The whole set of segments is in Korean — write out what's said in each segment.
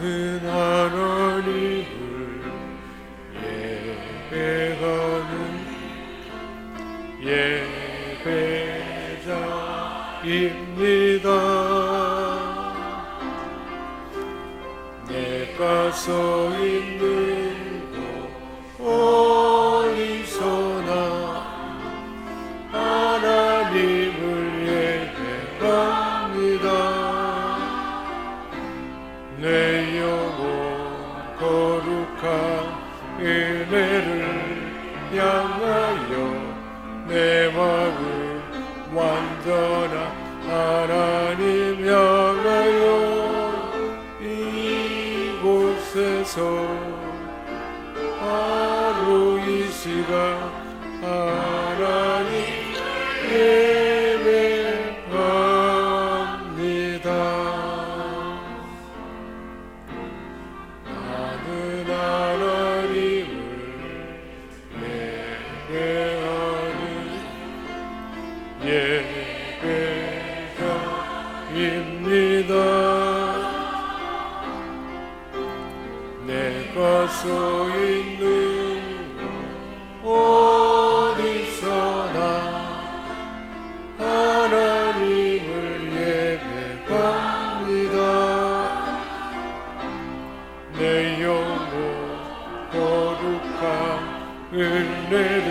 나는 하나님을 예배하는 예배자입니다. 내가 서 있는 곳 어디서나 하나님을 예배합니다. 내 영혼 거룩한 은혜를 향하여 내 마음 완전한 하나님 향하여 이곳에서 바로 이 시간 하나님 예배합니다. 나는 하나님을 예배하는 예배자입니다. 내가 서 있는 곳 어디서나 하나님을 예배합니다. 내 영혼 거룩한 은혜를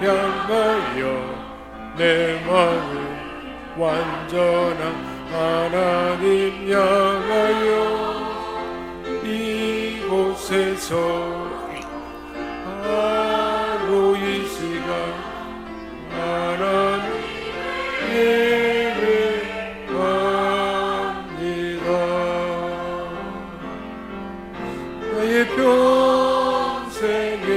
향하여 내 마음 완전한 하나님 향하여 이곳에서 바로 이 시간 하나님 예배합니다. 나의 평생에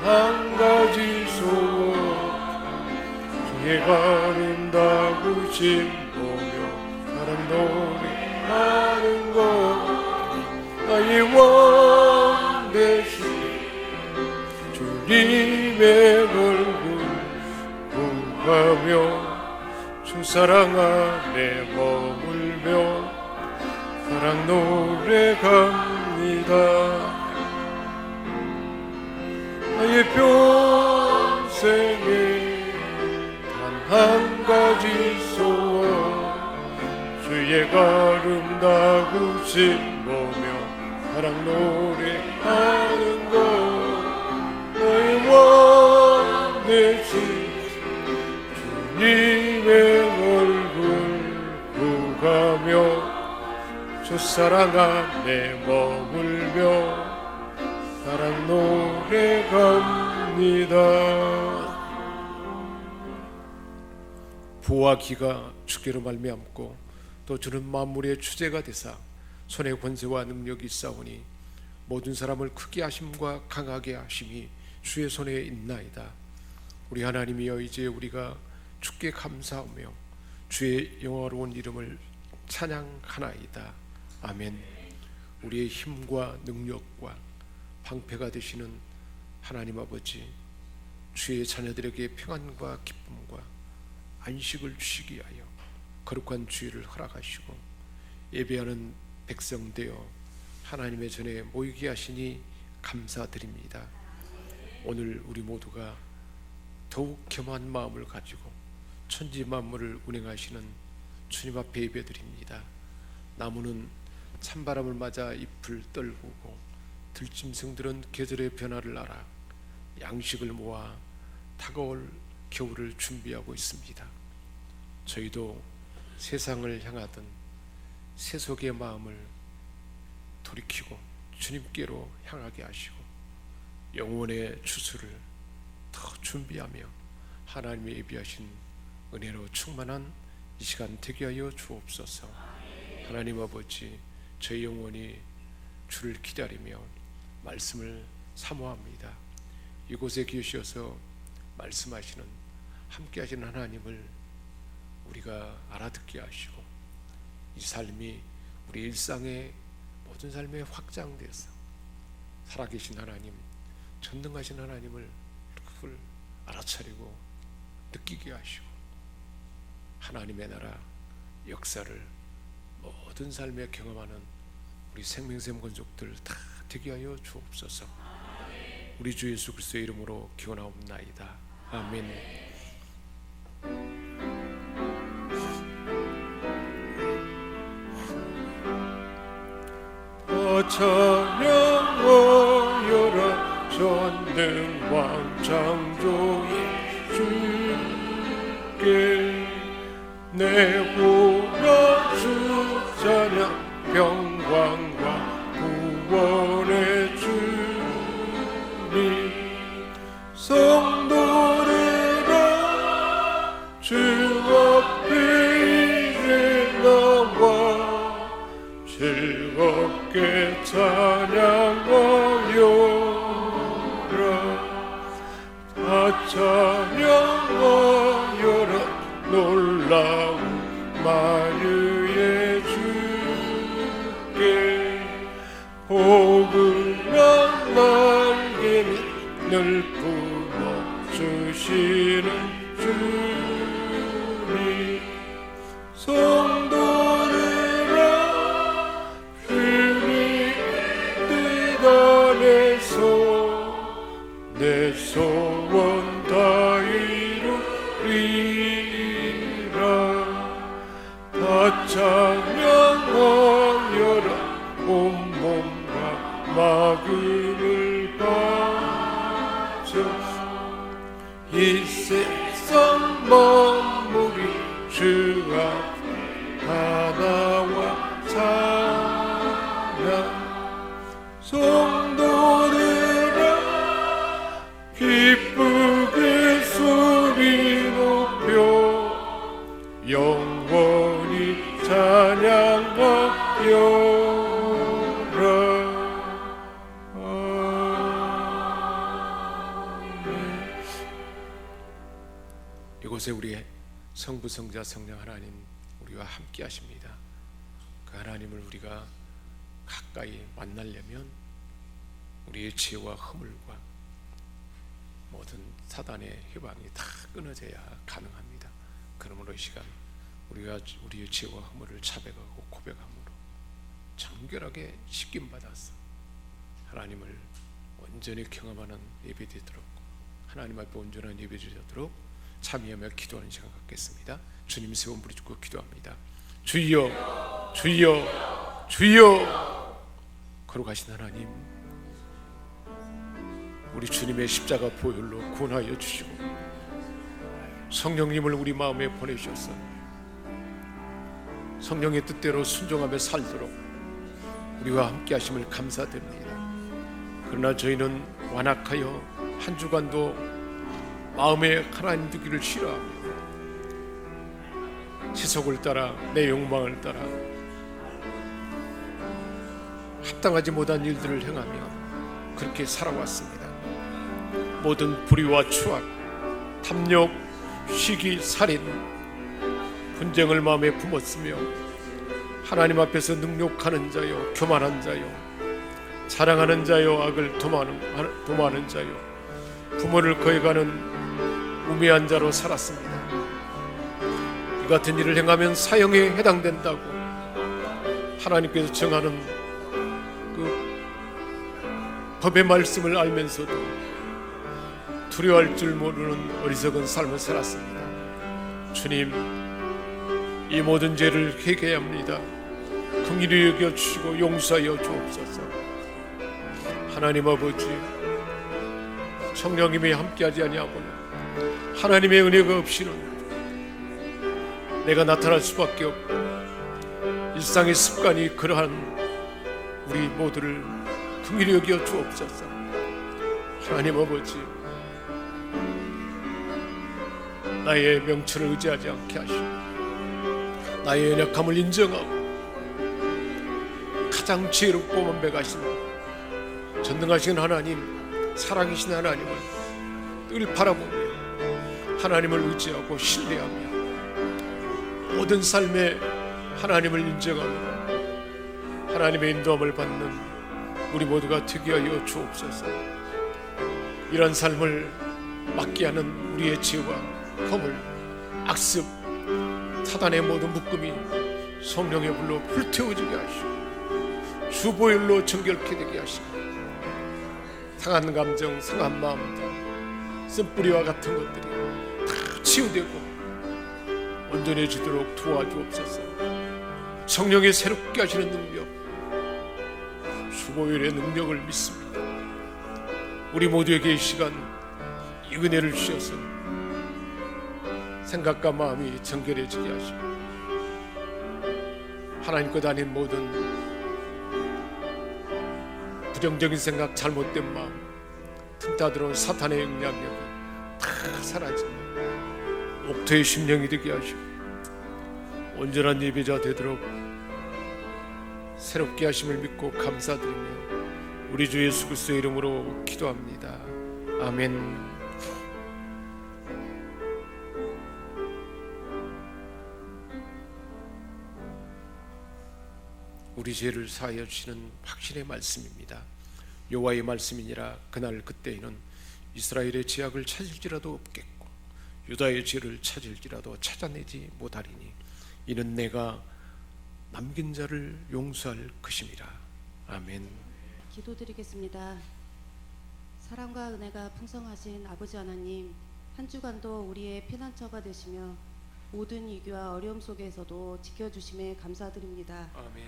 단 한 가지 소원 주의 아름다우신 보며 사랑 노래하는 것 나의 왕 되신 주님의 얼굴 구하며 주 사랑 안에 머물며 사랑 노래합니다. 나의 평생에 단 한 가지 소원 주의 아름다우신 보며 사랑 노래하는 것 너의 왕 되신 주님의 얼굴 구하며 주 사랑 안에 머물며 사랑 노래합니다. 부와 기가 주께로 말미암고 또 주는 만물의 주제가 되사 손의 권세와 능력이 있사오니 모든 사람을 크게 하심과 강하게 하심이 주의 손에 있나이다. 우리 하나님이여 이제 우리가 주께 감사하며 주의 영화로운 이름을 찬양하나이다. 아멘. 우리의 힘과 능력과 방패가 되시는 하나님 아버지, 주의 자녀들에게 평안과 기쁨과 안식을 주시기 위하여 거룩한 주일을 허락하시고 예배하는 백성 되어 하나님의 전에 모이게 하시니 감사드립니다. 오늘 우리 모두가 더욱 겸한 마음을 가지고 천지 만물을 운행하시는 주님 앞에 예배드립니다. 나무는 찬바람을 맞아 잎을 떨구고 들짐승들은 계절의 변화를 알아 양식을 모아 다가올 겨울을 준비하고 있습니다. 저희도 세상을 향하던 세속의 마음을 돌이키고 주님께로 향하게 하시고 영혼의 추수를 더 준비하며 하나님의 예비하신 은혜로 충만한 이 시간 되게 하여 주옵소서. 하나님 아버지, 저희 영혼이 주를 기다리며 말씀을 사모합니다. 이곳에 계셔서 말씀하시는 함께 하시는 하나님을 우리가 알아듣게 하시고 이 삶이 우리 일상의 모든 삶에 확장돼서 살아계신 하나님, 전능하신 하나님을 그걸 알아차리고 느끼게 하시고 하나님의 나라 역사를 모든 삶에 경험하는 우리 생명샘 건족들 다 되게 하여 주옵소서. 우리 주 예수 그리스도의 이름으로 기원하옵나이다. 아멘. 찬양하여라 전능왕 창조의 주께 내 구원 주 찬양 평강과 구원의 주님 성도들아 주 앞에 이제 나와 즐겁게 찬양하여라 다 찬양하여라 놀라운 만유의 주께 복을 날개 늘 품어주시는 주님 성도들아 주님의 뜻 안에서 내 소원 다 이루리라 다 찬양하여라 온몸과 마음을 바쳐 이 세상 만물이 주 앞에 다 나와 찬양 성도들아 기쁘게 소리 높여 영원히 찬양하여라. 이곳에 우리의 성부 성자 성령 하나님 우리와 함께 하십니다. 그 하나님을 우리가 가까이 만나려면 우리의 지혜와 허물과 모든 사단의 해방이 다 끊어져야 가능합니다. 그러므로 이 시간 우리가 우리의 지혜와 허물을 자백하고 고백함으로 정결하게 씻김 받아서 하나님을 온전히 경험하는 예배되도록 하나님 앞에 온전한 예배되도록 참여하며 기도하는 시간 갖겠습니다. 주님 세 번 부르짖고 기도합니다. 주여 주여 주여 거룩하신 하나님 우리 주님의 십자가 보혈로 구원하여 주시고 성령님을 우리 마음에 보내주셔서 성령의 뜻대로 순종하며 살도록 우리와 함께 하심을 감사드립니다. 그러나 저희는 완악하여 한 주간도 마음에 하나님 두기를 싫어하며 세속을 따라 내 욕망을 따라 합당하지 못한 일들을 행하며 그렇게 살아왔습니다. 모든 불의와 추악, 탐욕, 시기, 살인, 분쟁을 마음에 품었으며 하나님 앞에서 능욕하는 자요, 교만한 자요, 자랑하는 자요, 악을 도모하는 자요, 부모를 거역하는 우매한 자로 살았습니다. 이 같은 일을 행하면 사형에 해당된다고 하나님께서 정하는 그 법의 말씀을 알면서도 두려워할 줄 모르는 어리석은 삶을 살았습니다. 주님, 이 모든 죄를 회개합니다. 긍휼히 여겨 주시고 용서하여 주옵소서. 하나님 아버지, 성령님이 함께하지 아니하고는 하나님의 은혜가 없이는 내가 나타날 수밖에 없고 일상의 습관이 그러한 우리 모두를 긍휼히 여겨 주옵소서. 하나님 아버지, 나의 명철을 의지하지 않게 하시고 나의 연약함을 인정하고 가장 지혜롭고 완벽하신 전능하신 하나님, 살아계신 하나님을 늘 바라보며 하나님을 의지하고 신뢰하며 모든 삶에 하나님을 인정하며 하나님의 인도함을 받는 우리 모두가 되게 하여 주옵소서. 이런 삶을 막게 하는 우리의 죄와 허물, 악습, 사단의 모든 묶음이 성령의 불로 불태워지게 하시고 주보혈로 정결케 되게 하시고 상한 감정, 상한 마음들, 쓴뿌리와 같은 것들이 다 치유되고 온전해지도록 도와주옵소서. 성령의 새롭게 하시는 능력, 주보혈의 능력을 믿습니다. 우리 모두에게 이 시간 이 은혜를 주셔서 생각과 마음이 정결해지게 하시고 하나님 것 아닌 모든 부정적인 생각, 잘못된 마음, 틈타 들어온 사탄의 영향력이 다 사라지고 옥토의 심령이 되게 하시고 온전한 예배자 되도록 새롭게 하심을 믿고 감사드리며 우리 주 예수 그리스도의 이름으로 기도합니다. 아멘. 우리 죄를 사하여 주시는 확신의 말씀입니다. 여호와의 말씀이니라. 그날 그때에는 이스라엘의 죄악을 찾을지라도 없겠고 유다의 죄를 찾을지라도 찾아내지 못하리니 이는 내가 남긴 자를 용서할 것임이라. 아멘. 기도드리겠습니다. 사랑과 은혜가 풍성하신 아버지 하나님, 한 주간도 우리의 피난처가 되시며 모든 위기와 어려움 속에서도 지켜주심에 감사드립니다. 아멘.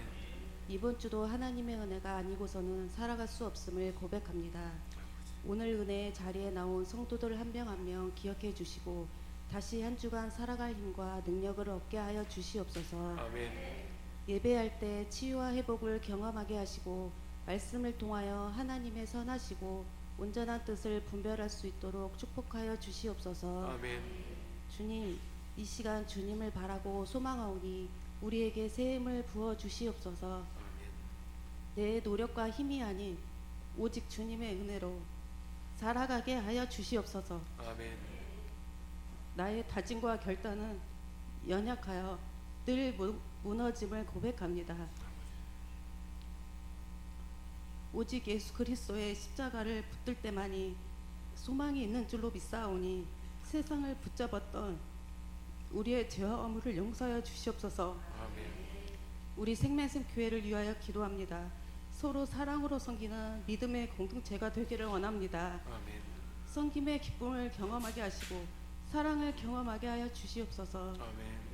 이번 주도 하나님의 은혜가 아니고서는 살아갈 수 없음을 고백합니다. 오늘 은혜의 자리에 나온 성도들 한 명 한 명 기억해 주시고 다시 한 주간 살아갈 힘과 능력을 얻게 하여 주시옵소서. 아멘. 예배할 때 치유와 회복을 경험하게 하시고 말씀을 통하여 하나님의 선하시고 온전한 뜻을 분별할 수 있도록 축복하여 주시옵소서. 아멘. 주님, 이 시간 주님을 바라고 소망하오니 우리에게 새 힘을 부어 주시옵소서. 내 노력과 힘이 아닌 오직 주님의 은혜로 살아가게 하여 주시옵소서. 아멘. 나의 다짐과 결단은 연약하여 늘 무너짐을 고백합니다. 오직 예수 그리스도의 십자가를 붙들 때만이 소망이 있는 줄로 믿사오니 세상을 붙잡았던 우리의 죄와 허물을 용서하여 주시옵소서. 아멘. 우리 생명샘 교회를 위하여 기도합니다. 서로 사랑으로 섬기는 믿음의 공동체가 되기를 원합니다. 아멘. 섬김의 기쁨을 경험하게 하시고 사랑을 경험하게 하여 주시옵소서. 아멘.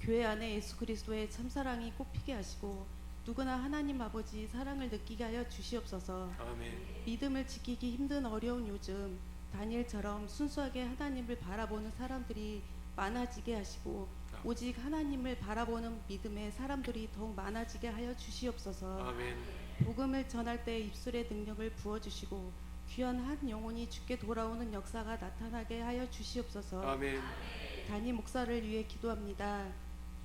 교회 안에 예수 그리스도의 참사랑이 꽃피게 하시고 누구나 하나님 아버지 사랑을 느끼게 하여 주시옵소서. 아멘. 믿음을 지키기 힘든 어려운 요즘 다니엘처럼 순수하게 하나님을 바라보는 사람들이 많아지게 하시고 오직 하나님을 바라보는 믿음의 사람들이 더욱 많아지게 하여 주시옵소서. 아멘. 복음을 전할 때 입술의 능력을 부어주시고 귀한 한 영혼이 주께 돌아오는 역사가 나타나게 하여 주시옵소서. 아멘. 단임 목사를 위해 기도합니다.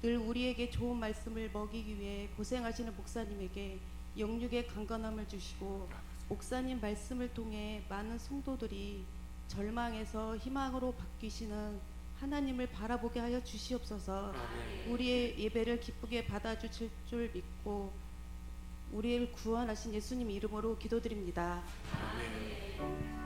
늘 우리에게 좋은 말씀을 먹이기 위해 고생하시는 목사님에게 영육의 강건함을 주시고 목사님 말씀을 통해 많은 성도들이 절망에서 희망으로 바뀌시는 하나님을 바라보게 하여 주시옵소서. 아멘. 우리의 예배를 기쁘게 받아주실 줄 믿고 우리를 구원하신 예수님 이름으로 기도드립니다. 아멘.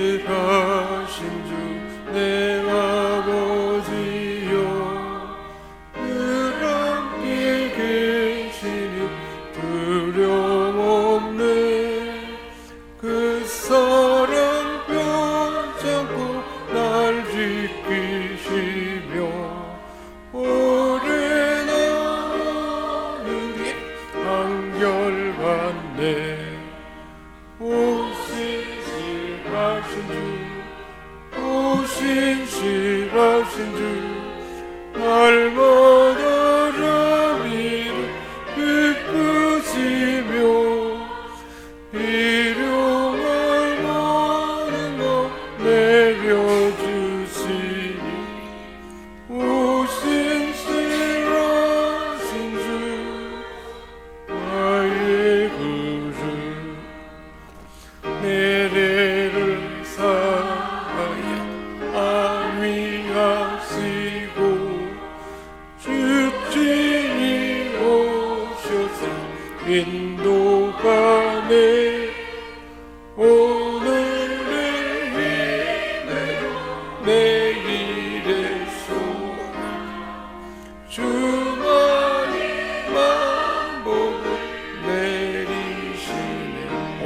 신실하신 주 내 아버지여 늘 함께 계시니 두려움 없네. 그 사랑 변찮고 날 지키시며 오래 나는 길 한결같네. 신실하신 주 날마다 자비를 베푸시며 일용할 모든 것 내려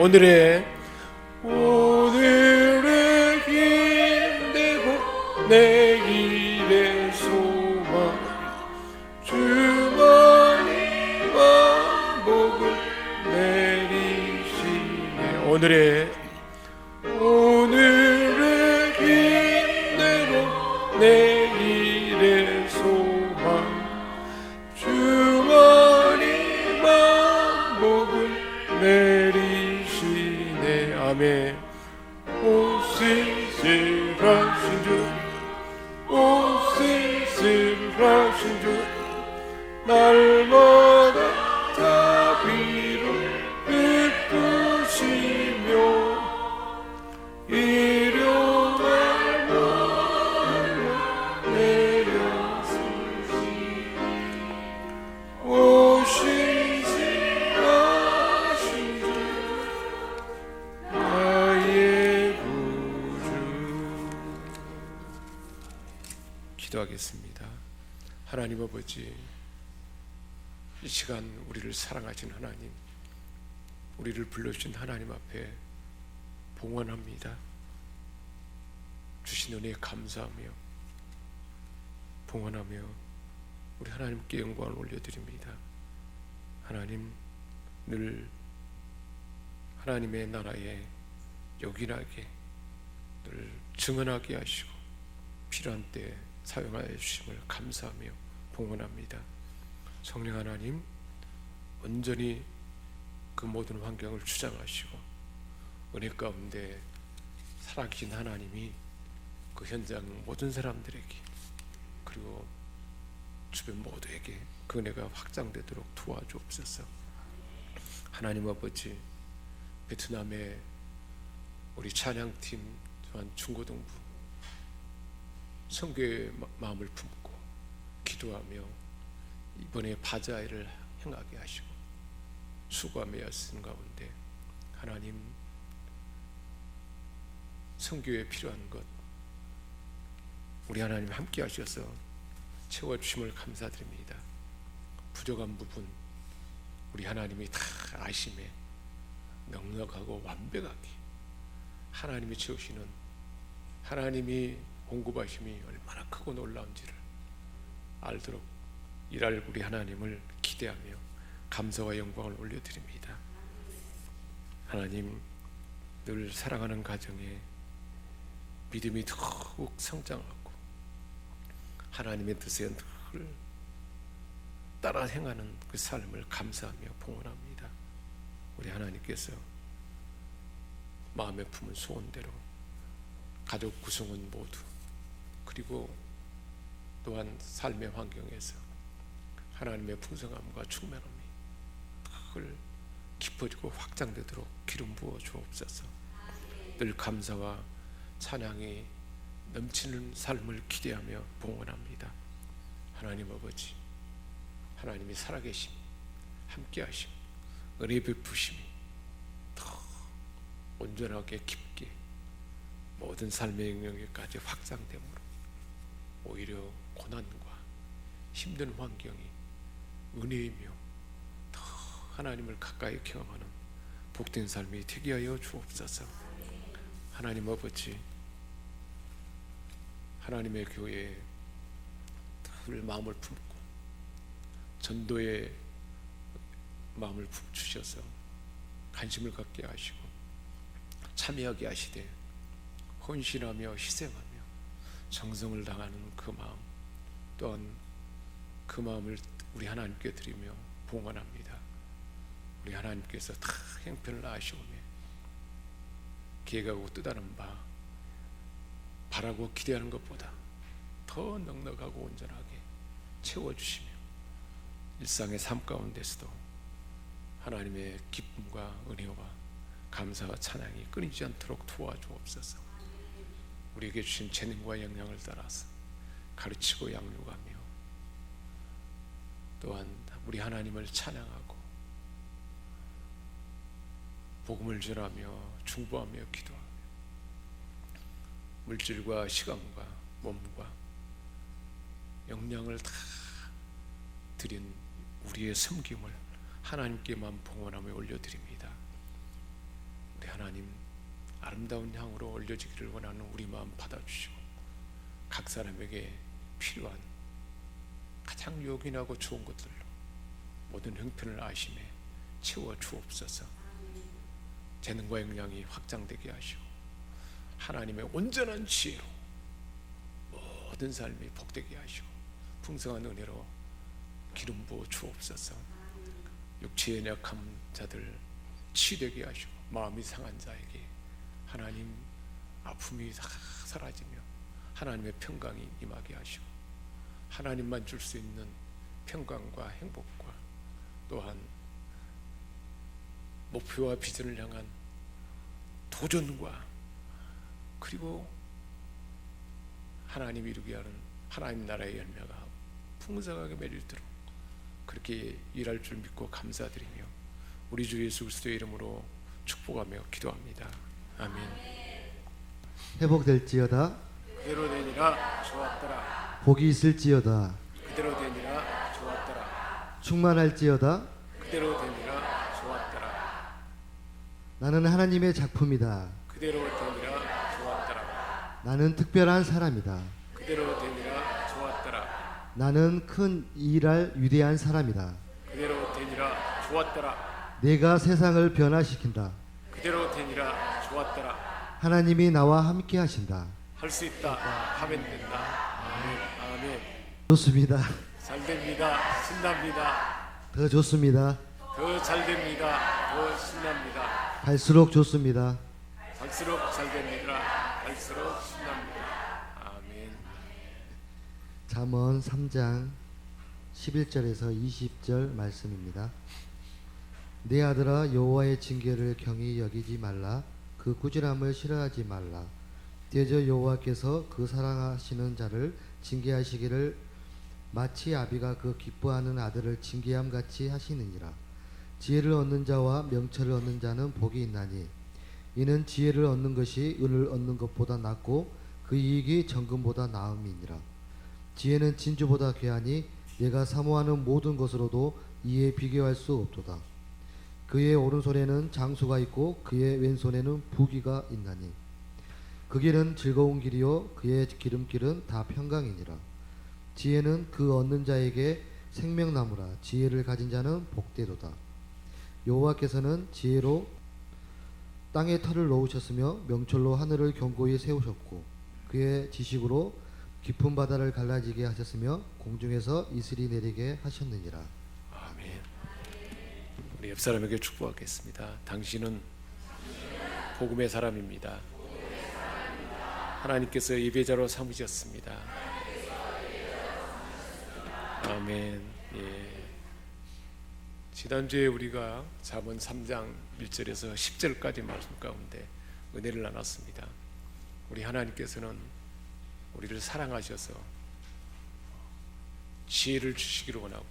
오늘의 힘내고 내일의 소망 주만이 만복을 내리시네. 오늘의 힘내고 내일의 소망 주만이 만복을 내리시네. 아멘. 오 쓸쓸하신 주, 오 쓸쓸하신 주, 날마다 자비를 베푸시며 일용할 마음을 내려주시니 오 신실하신 주 나의 구주. 기도하겠습니다. 하나님 아버지, 이 시간 우리를 사랑하신 하나님, 우리를 불러주신 하나님 앞에 봉헌합니다. 주신 은혜에 감사하며 봉헌하며 우리 하나님께 영광을 올려드립니다. 하나님, 늘 하나님의 나라에 요긴하게 늘 증언하게 하시고 필요한 때 사용하여 주심을 감사하며 봉헌합니다. 성령 하나님, 온전히 그 모든 환경을 주장하시고 은혜 가운데 살아계신 하나님이 그 현장 모든 사람들에게 그리고 주변 모두에게 그 은혜가 확장되도록 도와주옵소서. 하나님 아버지, 베트남의 우리 찬양팀 또한 중고등부 선교의 마음을 품고 기도하며 이번에 바자회를 행하게 하시고 수고하며 애쓰는 가운데 하나님, 선교에 필요한 것 우리 하나님 함께 하셔서 채워주심을 감사드립니다. 부족한 부분 우리 하나님이 다 아심에 넉넉하고 완벽하게 하나님이 채우시는, 하나님이 공급하심이 얼마나 크고 놀라운지를 알도록 일할 우리 하나님을 기대하며 감사와 영광을 올려드립니다. 하나님, 늘 사랑하는 가정에 믿음이 더욱 성장하고 하나님의 뜻에 늘 따라 행하는 그 삶을 감사하며 봉헌합니다. 우리 하나님께서 마음에 품은 소원대로 가족 구성원 모두, 그리고 또한 삶의 환경에서 하나님의 풍성함과 충만함이 늘 깊어지고 확장되도록 기름 부어 주옵소서. 늘 감사와 찬양이 넘치는 삶을 기대하며 봉헌합니다. 하나님 아버지, 하나님이 살아계심, 함께하심, 은혜 베푸심이 더 온전하게 깊게 모든 삶의 영역에까지 확장되므로 오히려 고난과 힘든 환경이 은혜이며 더 하나님을 가까이 경험하는 복된 삶이 되게 하여 주옵소서. 하나님 아버지, 하나님의 교회에 늘 마음을 품고 전도의 마음을 주셔서 관심을 갖게 하시고 참여하게 하시되 헌신하며 희생하며 정성을 다하는 그 마음, 또한 그 마음을 우리 하나님께 드리며 봉헌합니다. 우리 하나님께서 다 형편을 아시오며 계획하고 뜻하는 바 바라고 기대하는 것보다 더 넉넉하고 온전하게 채워주시며 일상의 삶 가운데서도 하나님의 기쁨과 은혜와 감사와 찬양이 끊이지 않도록 도와주옵소서. 우리에게 주신 재능과 역량을 따라서 가르치고 양육하며 또한 우리 하나님을 찬양하고 복음을 전하며 중보하며 기도하며 물질과 시간과 몸과 역량을 다 드린 우리의 섬김을 하나님께만 봉헌하며 올려드립니다. 하나님 아름다운 향으로 올려지기를 원하는 우리 마음 받아주시고 각 사람에게 필요한 가장 요긴하고 좋은 것들로 모든 형편을 아심에 채워 주옵소서. 재능과 역량이 확장되게 하시고 하나님의 온전한 지혜로 모든 삶이 복되게 하시고 풍성한 은혜로 기름 부어 주옵소서. 육체의 연약한 자들 치유되게 하시고 마음이 상한 자에게 하나님 아픔이 다 사라지며 하나님의 평강이 임하게 하시고 하나님만 줄 수 있는 평강과 행복과 또한 목표와 비전을 향한 도전과 그리고 하나님이 이루게 하는 하나님 나라의 열매가 풍성하게 맺을도록 그렇게 일할 줄 믿고 감사드리며 우리 주 예수 그리스도의 이름으로 축복하며 기도합니다. 아멘. 회복될지어다. 그대로 되니라 좋았더라. 복이 있을지어다. 그대로 되니라 좋았더라. 충만할지어다. 그대로 되니라 좋았더라. 나는 하나님의 작품이다. 그대로 되니라 좋았더라. 나는 특별한 사람이다. 그대로 되니라 좋았더라. 나는 큰 일할 위대한 사람이다. 그대로 되니라 좋았더라. 내가 세상을 변화시킨다. 그대로 되니라 좋았더라. 하나님이 나와 함께 하신다. 할 수 있다 하면 된다. 아멘. 아멘. 좋습니다. 잘 됩니다. 신납니다. 더 좋습니다. 더 잘 됩니다. 더 신납니다. 갈수록 좋습니다. 갈수록 잘 됩니다. 갈수록 신납니다. 아멘. 잠언 3장 11절에서 20절 말씀입니다. 내 아들아 여호와의 징계를 경히 여기지 말라. 그 꾸지람을 싫어하지 말라. 대저 여호와께서 그 사랑하시는 자를 징계하시기를 마치 아비가 그 기뻐하는 아들을 징계함 같이 하시느니라. 지혜를 얻는 자와 명철을 얻는 자는 복이 있나니 이는 지혜를 얻는 것이 은을 얻는 것보다 낫고 그 이익이 정금보다 나음이니라. 지혜는 진주보다 귀하니 내가 사모하는 모든 것으로도 이에 비교할 수 없도다. 그의 오른손에는 장수가 있고 그의 왼손에는 부귀가 있나니 그 길은 즐거운 길이요 그의 기름길은 다 평강이니라. 지혜는 그 얻는 자에게 생명나무라. 지혜를 가진 자는 복되도다. 여호와께서는 지혜로 땅에 털을 놓으셨으며 명철로 하늘을 견고히 세우셨고 그의 지식으로 깊은 바다를 갈라지게 하셨으며 공중에서 이슬이 내리게 하셨느니라. 아멘. 우리 옆 사람에게 축복하겠습니다. 당신은 복음의 사람입니다. 하나님께서 예배자로 삼으셨습니다. 아멘. 예. 지난주에 우리가 잠언 3장 1절에서 10절까지 말씀 가운데 은혜를 나눴습니다. 우리 하나님께서는 우리를 사랑하셔서 지혜를 주시기를 원하고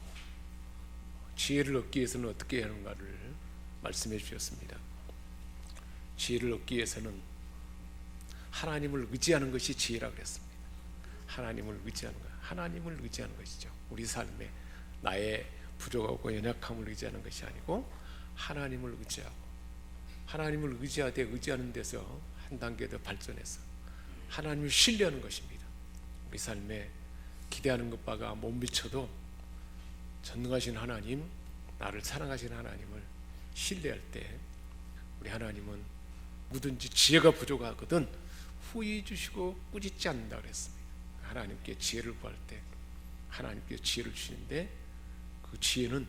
지혜를 얻기 위해서는 어떻게 하는가를 말씀해 주셨습니다. 지혜를 얻기 위해서는 하나님을 의지하는 것이 지혜라고 그랬습니다. 하나님을 의지하는 것, 하나님을 의지하는 것이죠. 우리 삶에 나의 부족하고 연약함을 의지하는 것이 아니고 하나님을 의지하고 하나님을 의지하되 의지하는 데서 한 단계 더 발전해서 하나님을 신뢰하는 것입니다. 우리 삶에 기대하는 것과가 못 미쳐도 전능하신 하나님, 나를 사랑하시는 하나님을 신뢰할 때 우리 하나님은 뭐든지 지혜가 부족하거든 후히 주시고 꾸짖지 않는다 그랬습니다. 하나님께 지혜를 구할 때 하나님께 지혜를 주시는데 그 지혜는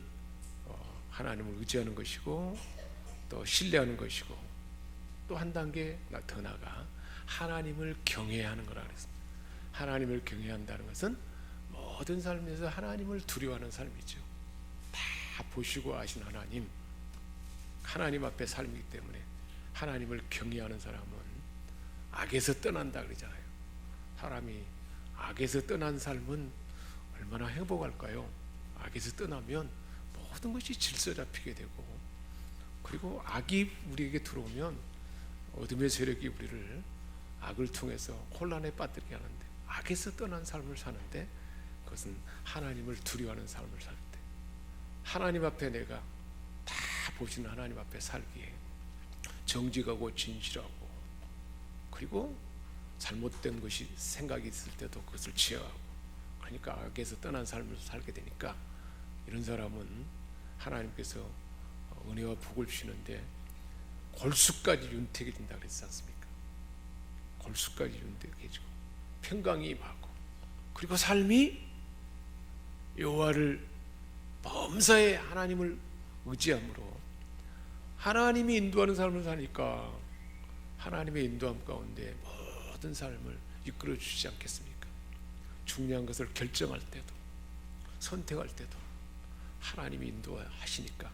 하나님을 의지하는 것이고 또 신뢰하는 것이고 또 한 단계 더 나아가 하나님을 경외하는 거라 그랬습니다. 하나님을 경외한다는 것은 모든 삶에서 하나님을 두려워하는 삶이죠. 다 보시고 아신 하나님, 하나님 앞에 삶이기 때문에 하나님을 경외하는 사람은 악에서 떠난다 그러잖아요. 사람이 악에서 떠난 삶은 얼마나 행복할까요? 악에서 떠나면 모든 것이 질서 잡히게 되고 그리고 악이 우리에게 들어오면 어둠의 세력이 우리를 악을 통해서 혼란에 빠뜨리게 하는데 악에서 떠난 삶을 사는데 그것은 하나님을 두려워하는 삶을 살 때 하나님 앞에 내가 다 보시는 하나님 앞에 살기에 정직하고 진실하고, 그리고 잘못된 것이 생각이 있을 때도 그것을 지어하고, 그러니까 악에서 떠난 삶을 살게 되니까 이런 사람은 하나님께서 은혜와 복을 주시는데 골수까지 윤택해 진다 그랬지 않습니까? 골수까지 윤택해지고 평강이 임하고, 그리고 삶이 여호와를 범사에 하나님을 의지함으로 하나님이 인도하는 삶을 사니까 하나님의 인도함 가운데 모든 삶을 이끌어 주시지 않겠습니까? 중요한 것을 결정할 때도 선택할 때도 하나님이 인도하시니까.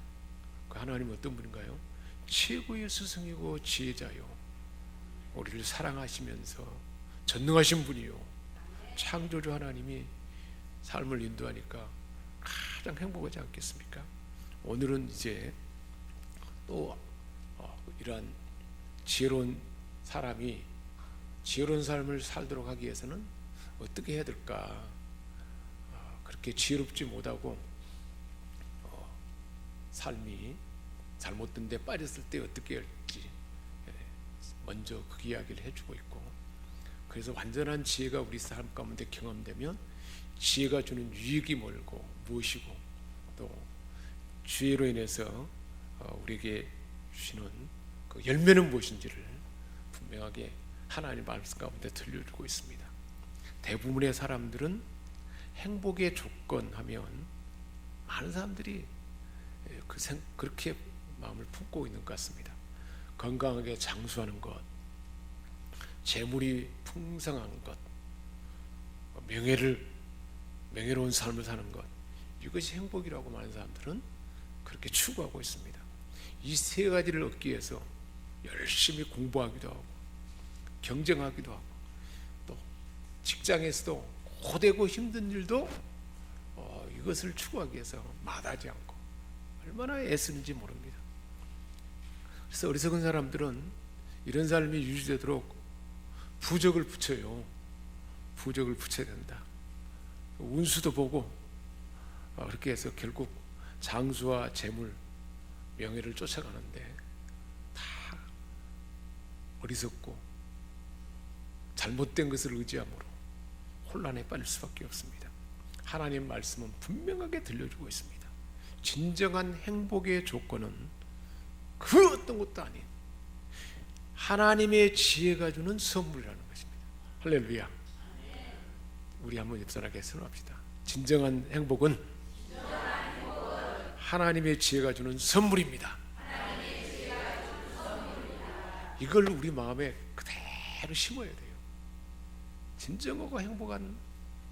그 하나님은 어떤 분인가요? 최고의 스승이고 지혜자요, 우리를 사랑하시면서 전능하신 분이요, 창조주 하나님이 삶을 인도하니까 가장 행복하지 않겠습니까? 오늘은 이제 또 이러한 지혜로운 사람이 지혜로운 삶을 살도록 하기 위해서는 어떻게 해야 될까? 그렇게 지혜롭지 못하고 삶이 잘못된 데 빠졌을 때 어떻게 할지 먼저 그 이야기를 해주고 있고, 그래서 완전한 지혜가 우리 삶 가운데 경험되면 지혜가 주는 유익이 뭘고 무엇이고, 또 지혜로 인해서 우리에게 주시는 그 열매는 무엇인지를 분명하게 하나님 말씀 가운데 들려주고 있습니다. 대부분의 사람들은 행복의 조건 하면 많은 사람들이 그렇게 마음을 품고 있는 것 같습니다. 건강하게 장수하는 것, 재물이 풍성한 것, 명예로운 삶을 사는 것, 이것이 행복이라고 많은 사람들은 그렇게 추구하고 있습니다. 이 세 가지를 얻기 위해서 열심히 공부하기도 하고 경쟁하기도 하고, 또 직장에서도 고되고 힘든 일도 이것을 추구하기 위해서 마다하지 않고 얼마나 애쓰는지 모릅니다. 그래서 어리석은 사람들은 이런 삶이 유지되도록 부적을 붙여요. 부적을 붙여야 된다. 운수도 보고 그렇게 해서 결국 장수와 재물, 명예를 쫓아가는데 다 어리석고 잘못된 것을 의지함으로 혼란에 빠질 수밖에 없습니다. 하나님 말씀은 분명하게 들려주고 있습니다. 진정한 행복의 조건은 그 어떤 것도 아닌 하나님의 지혜가 주는 선물이라는 것입니다. 할렐루야. 우리 한번 엽선하게 선언합시다. 진정한 행복은 하나님의 지혜가 주는 선물입니다. 이걸 우리 마음에 그대로 심어야 돼요. 진정하고 행복한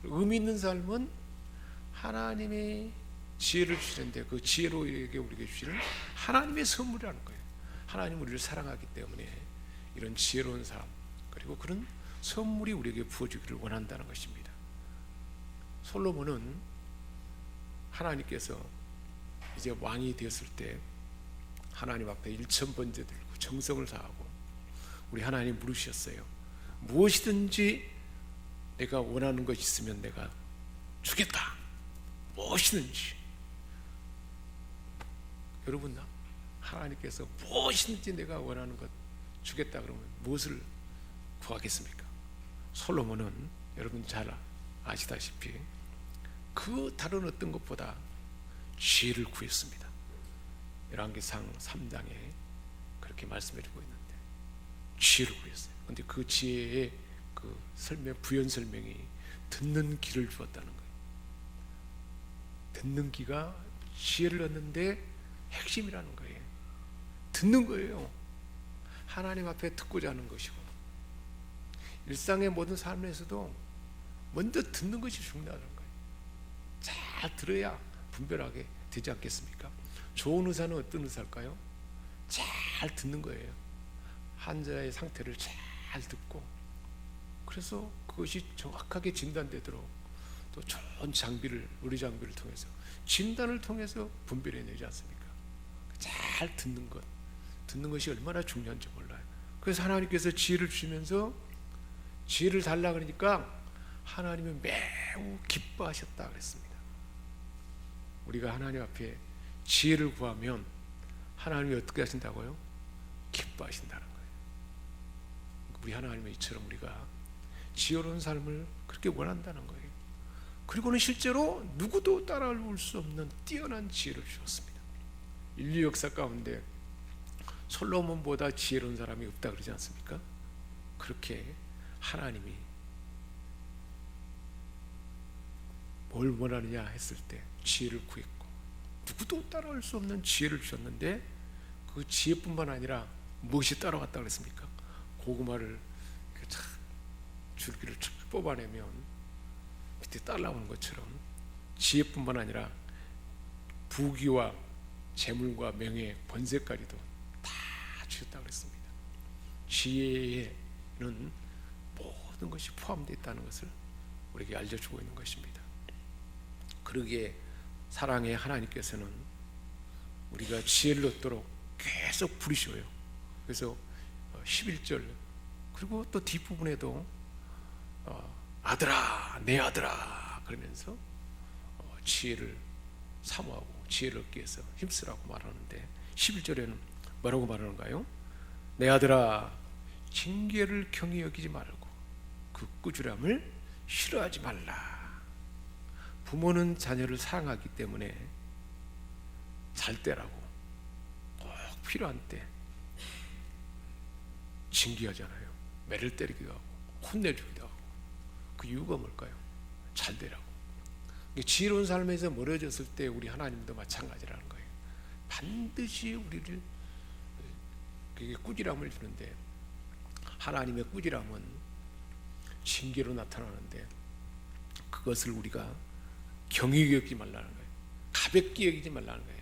의미 있는 삶은 하나님의 지혜를 주시는데, 그 지혜로에게 우리에게 주시는 하나님의 선물이라는 거예요. 하나님 우리를 사랑하기 때문에 이런 지혜로운 삶, 그리고 그런 선물이 우리에게 부어지기를 원한다는 것입니다. 솔로몬은 하나님께서 이제 왕이 되었을 때 하나님 앞에 일천번제 들고 정성을 다하고 우리 하나님 물으셨어요. 무엇이든지 내가 원하는 것이 있으면 내가 주겠다. 무엇이든지. 여러분, 하나님께서 무엇이든지 내가 원하는 것 주겠다 그러면 무엇을 구하겠습니까? 솔로몬은 여러분 잘 아시다시피 그 다른 어떤 것보다 지혜를 구했습니다. 열왕기상 3장에 그렇게 말씀해주고 있는데 지혜를 구했어요. 그런데 그 지혜의 그 설명, 부연 설명이 듣는 귀를 주었다는 거예요. 듣는 귀가 지혜를 얻는데 핵심이라는 거예요. 듣는 거예요. 하나님 앞에 듣고자 하는 것이고, 일상의 모든 삶에서도 먼저 듣는 것이 중요하다는 거예요. 잘 들어야 분별하게 되지 않겠습니까? 좋은 의사는 어떤 의사일까요? 잘 듣는 거예요. 환자의 상태를 잘 듣고, 그래서 그것이 정확하게 진단되도록 또 좋은 장비를, 의료 장비를 통해서 진단을 통해서 분별해내지 않습니까? 잘 듣는 것, 듣는 것이 얼마나 중요한지 몰라요. 그래서 하나님께서 지혜를 주시면서 지혜를 달라 그러니까 하나님은 매우 기뻐하셨다 그랬습니다. 우리가 하나님 앞에 지혜를 구하면 하나님이 어떻게 하신다고요? 기뻐하신다는 거예요. 우리 하나님의 이처럼 우리가 지혜로운 삶을 그렇게 원한다는 거예요. 그리고는 실제로 누구도 따라올 수 없는 뛰어난 지혜를 주셨습니다. 인류 역사 가운데 솔로몬보다 지혜로운 사람이 없다 그러지 않습니까? 그렇게 하나님이 뭘 원하느냐 했을 때 지혜를 구했고, 누구도 따라올 수 없는 지혜를 주셨는데 그 지혜뿐만 아니라 무엇이 따라왔다 그랬습니까? 고구마를 착 줄기를 착 뽑아내면 밑에 따라오는 것처럼 지혜뿐만 아니라 부귀와 재물과 명예, 번세까지도 다 주셨다고 그랬습니다. 지혜에는 모든 것이 포함되어 있다는 것을 우리에게 알려주고 있는 것입니다. 그러기에 사랑의 하나님께서는 우리가 지혜를 얻도록 계속 부르셔요. 그래서 11절 그리고 또 뒷부분에도 아들아 내 아들아 그러면서 지혜를 사모하고 지혜를 얻기 위해서 힘쓰라고 말하는데, 11절에는 뭐라고 말하는가요? 내 아들아 징계를 경히 여기지 말고 그 꾸지람을 싫어하지 말라. 부모는 자녀를 사랑하기 때문에 잘 때라고 꼭 필요한 때 징계하잖아요. 매를 때리기도 하고 혼내주기도 하고. 그 이유가 뭘까요? 잘 되라고. 지혜로운 삶에서 멀어졌을 때 우리 하나님도 마찬가지라는 거예요. 반드시 우리를 꾸지람을 주는데, 하나님의 꾸지람은 징계로 나타나는데 그것을 우리가 경히 여기지 말라는 거예요. 가볍게 여기지 말라는 거예요.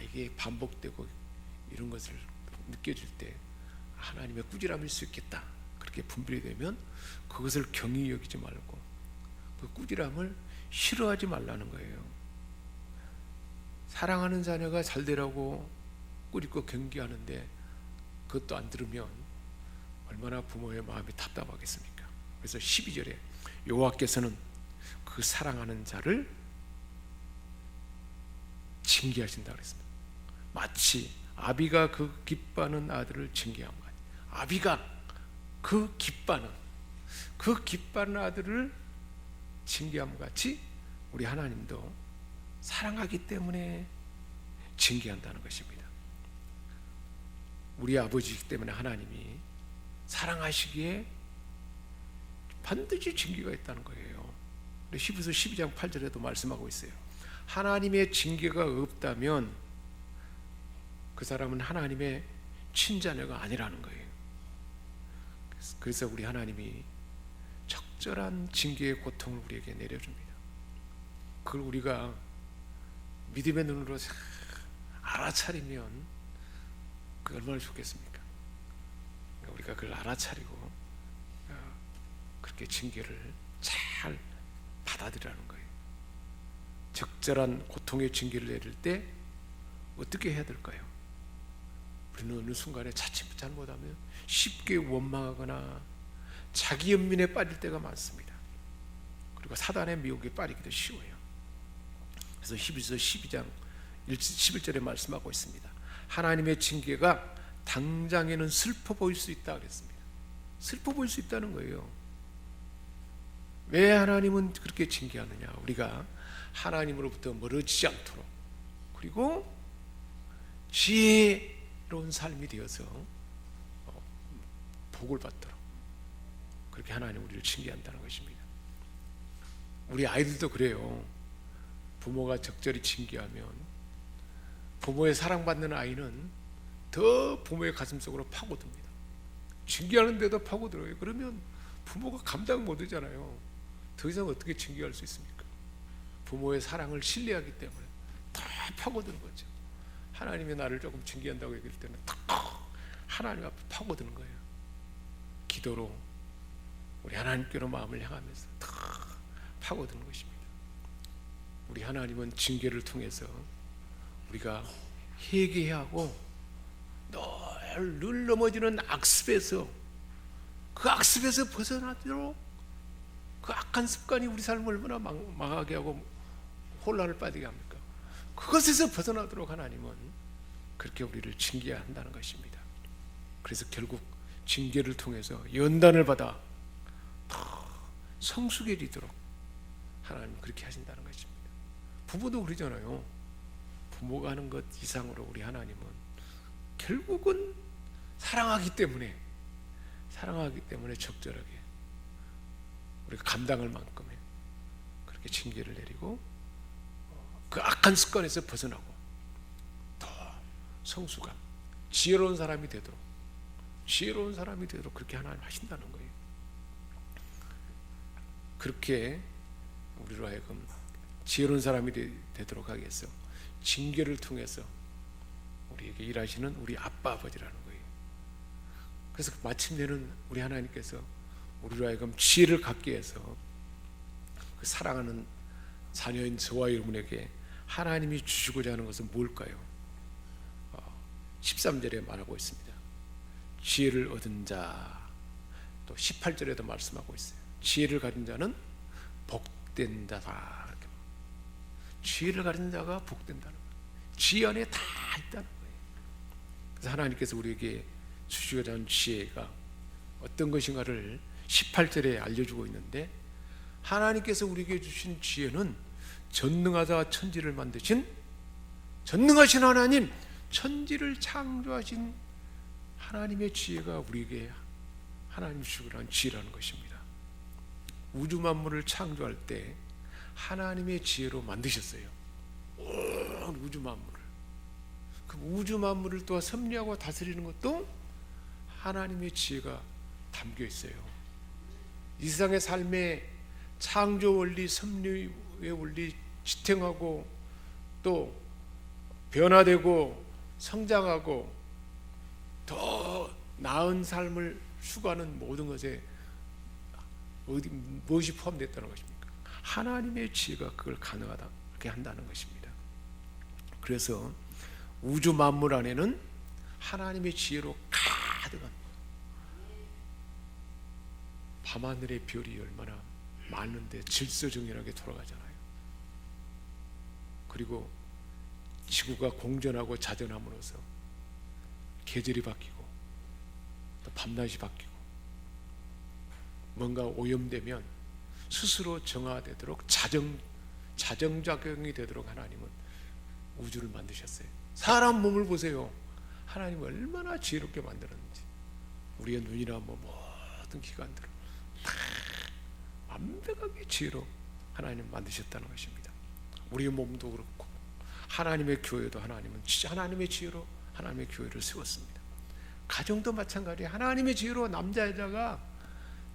이게 반복되고 이런 것을 느껴질 때 하나님의 꾸지람일 수 있겠다, 그렇게 분별이 되면 그것을 경히 여기지 말고 그 꾸지람을 싫어하지 말라는 거예요. 사랑하는 자녀가 잘 되라고 꾸짖고 경계하는데 그것도 안 들으면 얼마나 부모의 마음이 답답하겠습니까? 그래서 12절에 여호와께서는 그 사랑하는 자를 징계하신다 그랬습니다. 마치 아비가 그 기뻐하는 아들을 징계한 것 같아요. 아비가 그 기뻐하는 아들을 징계함 같이 우리 하나님도 사랑하기 때문에 징계한다는 것입니다. 우리 아버지이기 때문에 하나님이 사랑하시기에 반드시 징계가 있다는 거예요. 히브리서 12장 8절에도 말씀하고 있어요. 하나님의 징계가 없다면 그 사람은 하나님의 친자녀가 아니라는 거예요. 그래서 우리 하나님이 적절한 징계의 고통을 우리에게 내려줍니다. 그걸 우리가 믿음의 눈으로 알아차리면 그 얼마나 좋겠습니까? 우리가 그걸 알아차리고 그렇게 징계를 잘 받아들이라는 거예요. 적절한 고통의 징계를 내릴 때 어떻게 해야 될까요? 우리는 어느 순간에 자칫 잘못하면 쉽게 원망하거나 자기 연민에 빠질 때가 많습니다. 그리고 사단의 미혹에 빠지기도 쉬워요. 그래서 히브리서 12장 11절에 말씀하고 있습니다. 하나님의 징계가 당장에는 슬퍼 보일 수 있다 그랬습니다. 슬퍼 보일 수 있다는 거예요. 왜 하나님은 그렇게 징계하느냐? 우리가 하나님으로부터 멀어지지 않도록, 그리고 지혜로운 삶이 되어서 복을 받도록, 그렇게 하나님 우리를 징계한다는 것입니다. 우리 아이들도 그래요. 부모가 적절히 징계하면 부모의 사랑받는 아이는 더 부모의 가슴속으로 파고듭니다. 징계하는데도 파고들어요. 그러면 부모가 감당 못하잖아요. 더 이상 어떻게 징계할 수 있습니까? 부모의 사랑을 신뢰하기 때문에 다 파고드는 거죠. 하나님이 나를 조금 징계한다고 얘기할 때는 탁 하나님 앞에 파고드는 거예요. 기도로 우리 하나님께로 마음을 향하면서 탁 파고드는 것입니다. 우리 하나님은 징계를 통해서 우리가 회개해야 하고 늘 넘어지는 악습에서, 그 악습에서 벗어나도록, 그 악한 습관이 우리 삶을 얼마나 망하게 하고 혼란을 빠지게 합니까? 그것에서 벗어나도록 하나님은 그렇게 우리를 징계한다는 것입니다. 그래서 결국 징계를 통해서 연단을 받아 더 성숙해지도록 하나님 그렇게 하신다는 것입니다. 부모도 그러잖아요. 부모가 하는 것 이상으로 우리 하나님은 결국은 사랑하기 때문에 적절하게 우리가 감당할 만큼의 그렇게 징계를 내리고 그 악한 습관에서 벗어나고 더 성숙한 지혜로운 사람이 되도록 그렇게 하나님 하신다는 거예요. 그렇게 우리로 하여금 지혜로운 사람이 되도록 하기 위해서 징계를 통해서 우리에게 일하시는 우리 아빠 아버지라는 거예요. 그래서 마침내는 우리 하나님께서 우리로 하여금 지혜를 갖게 해서 그 사랑하는 자녀인 저와 여러분에게 하나님이 주시고자 하는 것은 뭘까요? 13절에 말하고 있습니다. 지혜를 얻은 자, 또 18절에도 말씀하고 있어요. 지혜를 가진 자는 복된 자다. 지혜를 가진 자가 복된다는 거예요. 지혜 안에 다 있다는 거예요. 그래서 하나님께서 우리에게 주시고자 하는 지혜가 어떤 것인가를 18절에 알려주고 있는데, 하나님께서 우리에게 주신 지혜는 전능하사 천지를 만드신 전능하신 하나님, 천지를 창조하신 하나님의 지혜가 우리에게 하나님 주시고자 하는 지혜라는 것입니다. 우주 만물을 창조할 때 하나님의 지혜로 만드셨어요. 온 우주 만물을. 그 우주 만물을 또 섭리하고 다스리는 것도 하나님의 지혜가 담겨 있어요. 이 세상의 삶의 창조 원리, 섭리의 원리 지탱하고 또 변화되고 성장하고 더 나은 삶을 추구하는 모든 것에 무엇이 포함됐다는 것입니까? 하나님의 지혜가 그걸 가능하게 한다는 것입니다. 그래서 우주 만물 안에는 하나님의 지혜로 가득한, 밤하늘의 별이 얼마나 많은데 질서정연하게 돌아가잖아요. 그리고 지구가 공전하고 자전함으로써 계절이 바뀌고 또 밤낮이 바뀌고 뭔가 오염되면 스스로 정화되도록 자정작용이 되도록 하나님은 우주를 만드셨어요. 사람 몸을 보세요. 하나님 얼마나 지혜롭게 만들었는지. 우리의 눈이나 모든 기관들을 다 완벽하게 지혜로 하나님 만드셨다는 것입니다. 우리의 몸도 그렇고 하나님의 교회도 하나님은 진짜 하나님의 지혜로 하나님의 교회를 세웠습니다. 가정도 마찬가지예요. 하나님의 지혜로 남자 여자가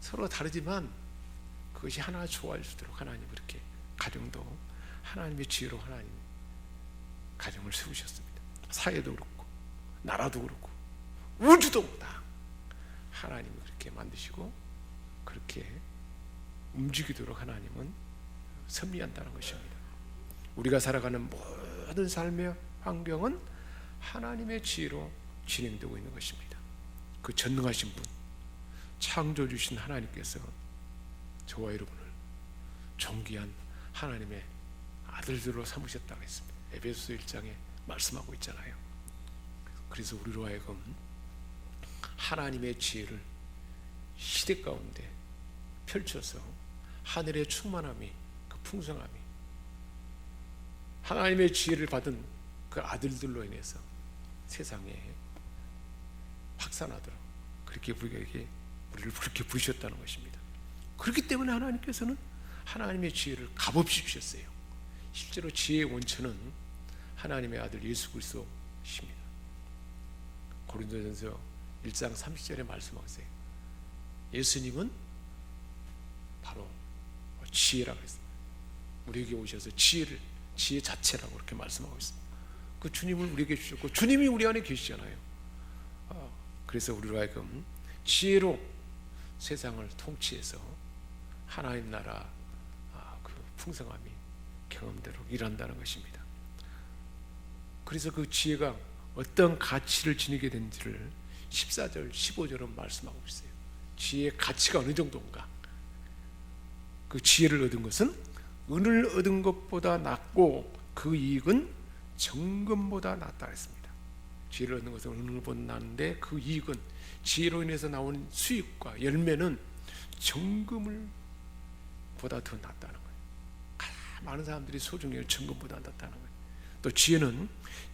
서로 다르지만 그것이 하나 좋아질수록 하나님 그렇게 가정도 하나님의 지혜로 하나님 가정을 세우셨습니다. 사회도 그렇고 나라도 그렇고 우주도 다 하나님이 그렇게 만드시고 그렇게 움직이도록 하나님은 섭리한다는 것입니다. 우리가 살아가는 모든 삶의 환경은 하나님의 지혜로 진행되고 있는 것입니다. 그 전능하신 분, 창조 주신 하나님께서 저와 여러분을 존귀한 하나님의 아들들로 삼으셨다고 했습니다. 에베소서 1장에 말씀하고 있잖아요. 그래서 우리로 하여금 하나님의 지혜를 시대 가운데 펼쳐서 하늘의 충만함이, 그 풍성함이 하나님의 지혜를 받은 그 아들들로 인해서 세상에 확산하도록 그렇게 우리를 그렇게 부르셨다는 것입니다. 그렇기 때문에 하나님께서는 하나님의 지혜를 값없이 주셨어요. 실제로 지혜의 원천은 하나님의 아들 예수 그리스도십니다. 고린도전서 1장 30절에 말씀하세요. 예수님은 바로 지혜라고 했습니다. 우리에게 오셔서 지혜 자체라고 그렇게 말씀하고 있습니다. 그 주님을 우리에게 주셨고 주님이 우리 안에 계시잖아요. 그래서 우리로 하여금 지혜로 세상을 통치해서 하나님 나라 그 풍성함이 경험되도록 일한다는 것입니다. 그래서 그 지혜가 어떤 가치를 지니게 된지를 14절, 15절은 말씀하고 있어요. 지혜의 가치가 어느 정도인가? 그 지혜를 얻은 것은 은을 얻은 것보다 낫고 그 이익은 정금보다 낫다 했습니다. 지혜를 얻는 것은 은혜로부터 나는데 그 이익은 지혜로 인해서 나오는 수익과 열매는 정금을 보다 더 낫다는 거예요. 많은 사람들이 소중히 여기는 정금보다 낫다는 거예요. 또 지혜는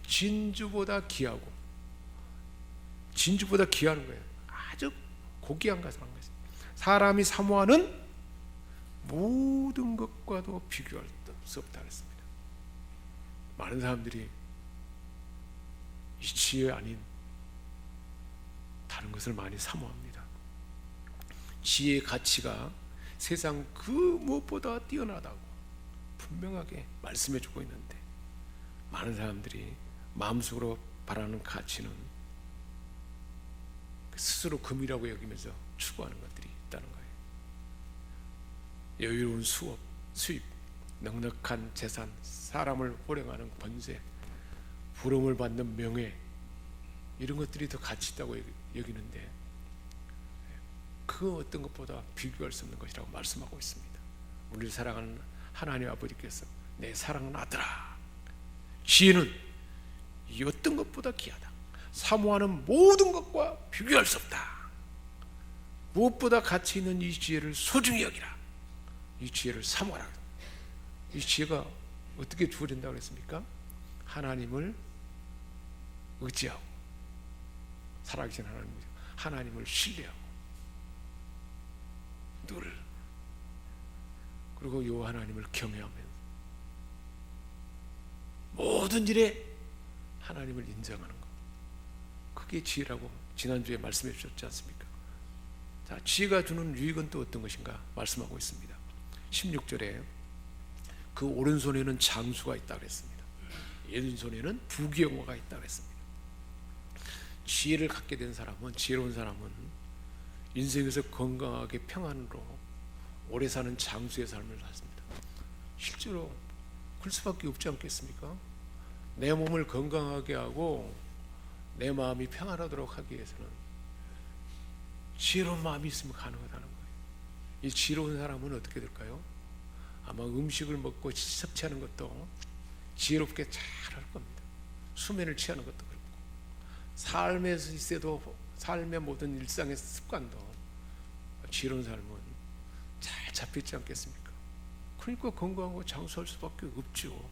진주보다 귀하고, 진주보다 귀한 거예요. 아주 고귀한 것을 한 것이죠. 사람이 사모하는 모든 것과도 비교할 수 없다 그랬습니다. 많은 사람들이 이 지혜 아닌 다른 것을 많이 사모합니다. 지혜의 가치가 세상 그 무엇보다 뛰어나다고 분명하게 말씀해 주고 있는데, 많은 사람들이 마음속으로 바라는 가치는 스스로 금이라고 여기면서 추구하는 것들이 있다는 거예요. 여유로운 수입, 넉넉한 재산, 사람을 호령하는 권세, 부름을 받는 명예, 이런 것들이 더 가치 있다고 여기는데 그 어떤 것보다 비교할 수 없는 것이라고 말씀하고 있습니다. 우리를 사랑하는 하나님 아버지께서 내 사랑하는 아들아, 지혜는 이 어떤 것보다 귀하다. 사모하는 모든 것과 비교할 수 없다. 무엇보다 가치 있는 이 지혜를 소중히 여기라. 이 지혜를 사모하라. 이 지혜가 어떻게 주어진다고 했습니까? 하나님을 의지하고, 살아계신 하나님을 신뢰하고 늘, 그리고 요 하나님을 경외하면서 모든 일에 하나님을 인정하는 것, 그게 지혜라고 지난주에 말씀해 주셨지 않습니까? 자, 지혜가 주는 유익은 또 어떤 것인가 말씀하고 있습니다. 16절에 그 오른손에는 장수가 있다고 했습니다. 왼손에는 부귀영화가 있다고 했습니다. 지혜를 갖게 된 사람은, 지혜로운 사람은 인생에서 건강하게 평안으로 오래 사는 장수의 삶을 삽니다. 실제로 그럴 수밖에 없지 않겠습니까? 내 몸을 건강하게 하고 내 마음이 평안하도록 하기 위해서는 지혜로운 마음이 있으면 가능하다는 거예요. 이 지혜로운 사람은 어떻게 될까요? 아마 음식을 먹고 섭취하는 것도 지혜롭게 잘 할 겁니다. 수면을 취하는 것도 그렇고, 삶에서 있어도 삶의 모든 일상의 습관도 지혜로운 삶은 잘 잡혀있지 않겠습니까? 그러니까 건강하고 장수할 수밖에 없죠.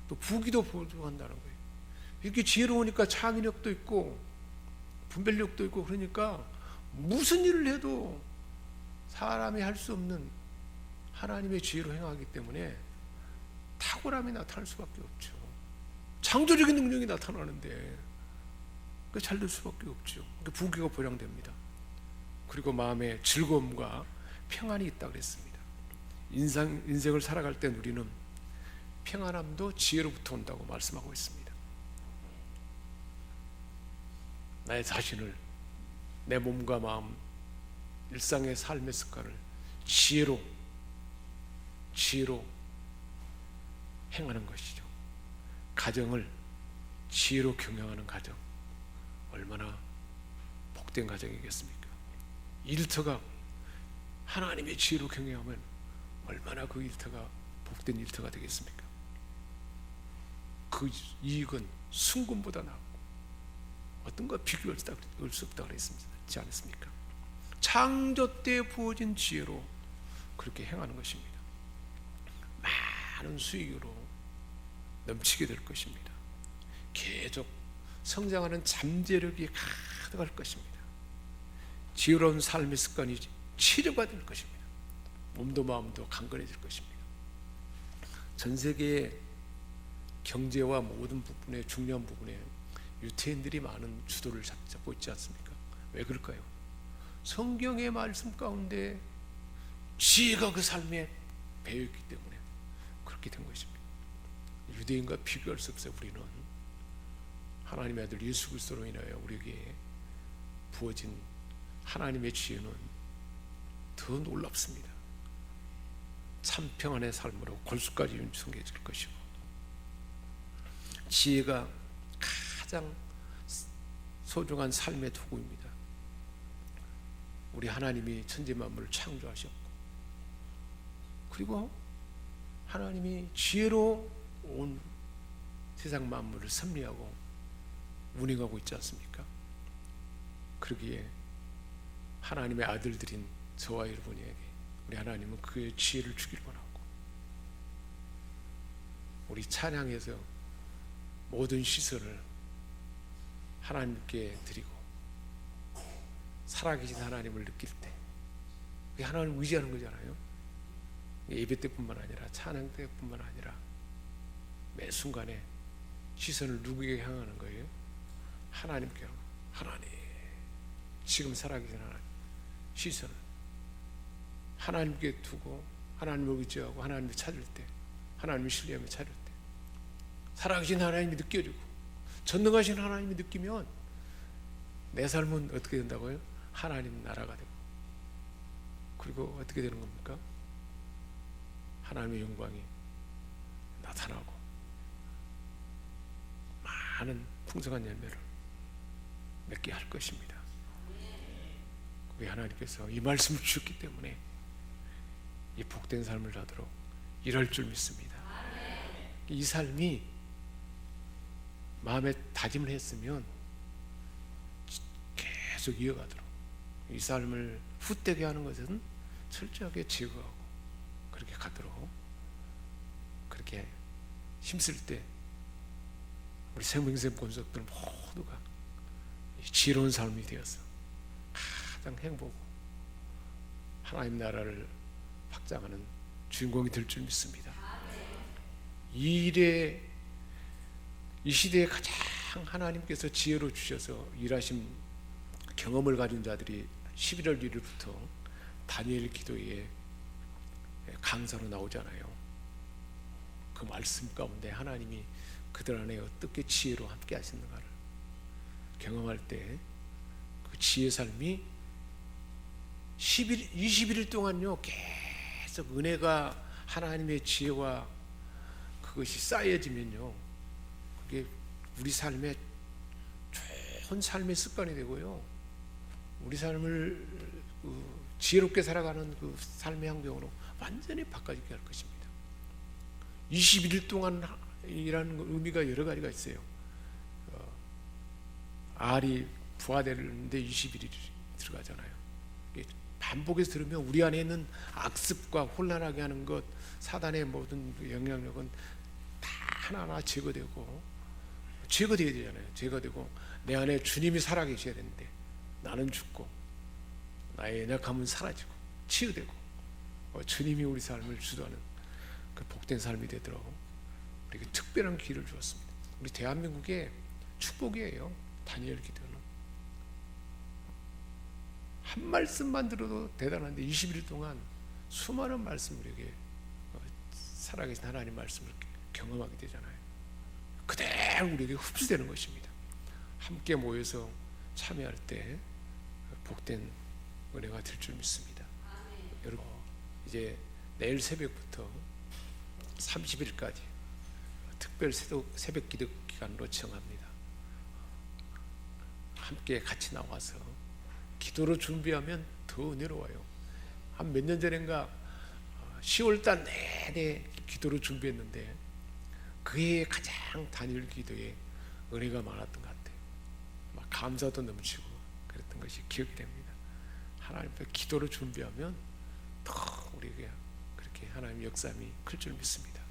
또 부귀도 보존한다는 거예요. 이렇게 지혜로우니까 창의력도 있고 분별력도 있고, 그러니까 무슨 일을 해도 사람이 할 수 없는 하나님의 지혜로 행하기 때문에 탁월함이 나타날 수밖에 없죠. 창조적인 능력이 나타나는데 잘 될 수밖에 없죠. 부귀가 보장됩니다. 그리고 마음에 즐거움과 평안이 있다 그랬습니다. 인생을 살아갈 때 우리는 평안함도 지혜로부터 온다고 말씀하고 있습니다. 나의 자신을, 내 몸과 마음, 일상의 삶의 습관을 지혜로 행하는 것이죠. 가정을 지혜로 경영하는 가정, 얼마나 복된 가정이겠습니까? 일터가 하나님의 지혜로 경영하면 얼마나 그 일터가 복된 일터가 되겠습니까? 그 이익은 순금보다 낫고 어떤 것 비교할 수 없다고 그랬지 않습니까? 창조 때 부어진 지혜로 그렇게 행하는 것입니다. 많은 수익으로 넘치게 될 것입니다. 계속 성장하는 잠재력이 가득할 것입니다. 지혜로운 삶의 습관이 치료가 될 것입니다. 몸도 마음도 강건해질 것입니다. 전 세계의 경제와 모든 부분에, 중요한 부분에 유태인들이 많은 주도를 잡고 있지 않습니까? 왜 그럴까요? 성경의 말씀 가운데 지혜가 그 삶에 배어있기 때문에 그렇게 된 것입니다. 유대인과 비교할 수 없어요. 우리는 하나님의 아들 예수 그리스도로 인하여 우리에게 부어진 하나님의 지혜는 더 놀랍습니다. 참 평안의 삶으로 골수까지 윤성해질 것이고, 지혜가 가장 소중한 삶의 도구입니다. 우리 하나님이 천지 만물을 창조하셨고, 그리고 하나님이 지혜로 온 세상 만물을 섭리하고 운행하고 있지 않습니까? 그러기에 하나님의 아들들인 저와 여러분에게 우리 하나님은 그의 지혜를 주길 원하고, 우리 찬양에서 모든 시선을 하나님께 드리고 살아계신 하나님을 느낄 때, 그게 하나님을 의지하는 거잖아요. 예배 때뿐만 아니라 찬양 때뿐만 아니라 매 순간에 시선을 누구에게 향하는 거예요? 하나님께. 하나님, 지금 살아계신 하나님, 시선을 하나님께 두고 하나님을 의지하고 하나님을 찾을 때, 하나님을 신뢰하며 찾을 때 살아계신 하나님이 느껴지고 전능하신 하나님이 느끼면 내 삶은 어떻게 된다고요? 하나님 나라가 되고, 그리고 어떻게 되는 겁니까? 하나님의 영광이 나타나고 많은 풍성한 열매를 맺게 할 것입니다. 우리 하나님께서 이 말씀을 주셨기 때문에 이 복된 삶을 사도록 이럴 줄 믿습니다. 이 삶이 마음에 다짐을 했으면 계속 이어가도록, 이 삶을 헛되게 하는 것은 철저하게 제거하고 그렇게 가도록, 그렇게 힘쓸 때 우리 생명샘 권속들 모두가 지혜로운 삶이 되어서 가장 행복, 하나님 나라를 확장하는 주인공이 될 줄 믿습니다. 이 시대에 가장 하나님께서 지혜로 주셔서 일하신 경험을 가진 자들이 11월 1일부터 다니엘 기도에 강사로 나오잖아요. 그 말씀 가운데 하나님이 그들 안에 어떻게 지혜로 함께 하시는가를 경험할 때 그 지혜 삶이 21일 동안요 계속 은혜가, 하나님의 지혜와 그것이 쌓여지면요, 그게 우리 삶의 좋은 삶의 습관이 되고요, 우리 삶을 지혜롭게 살아가는 그 삶의 환경으로 완전히 바꿔지게 할 것입니다. 21일 동안이라는 의미가 여러 가지가 있어요. 알이 부화되는데 21일이 들어가잖아요. 반복해서 들으면 우리 안에 있는 악습과 혼란하게 하는 것, 사단의 모든 영향력은 다 하나하나 제거되어야 되잖아요. 제거되고 내 안에 주님이 살아계셔야 되는데 나는 죽고 나의 연약함은 사라지고 치유되고 주님이 우리 삶을 주도하는 그 복된 삶이 되도록 우리에게 특별한 기회를 주었습니다. 우리 대한민국의 축복이에요. 다니엘 기도는 한 말씀만 들어도 대단한데 21일 동안 수많은 말씀, 우리에게 살아계신 하나님 말씀을 경험하게 되잖아요. 그대로 우리에게 흡수되는 것입니다. 함께 모여서 참여할 때 복된 은혜가 될 줄 믿습니다. 여러분, 이제 내일 새벽부터 30일까지 특별 새벽 기도 기간으로 정합니다. 함께 같이 나와서 기도로 준비하면 더 은혜로워요. 한 몇 년 전인가 10월달 내내 기도로 준비했는데 그해 가장 다니엘 기도에 은혜가 많았던 것 같아요. 막 감사도 넘치고 그랬던 것이 기억이 됩니다. 하나님 앞에 기도로 준비하면 더 우리에게 그렇게 하나님 역사함이 클 줄 믿습니다.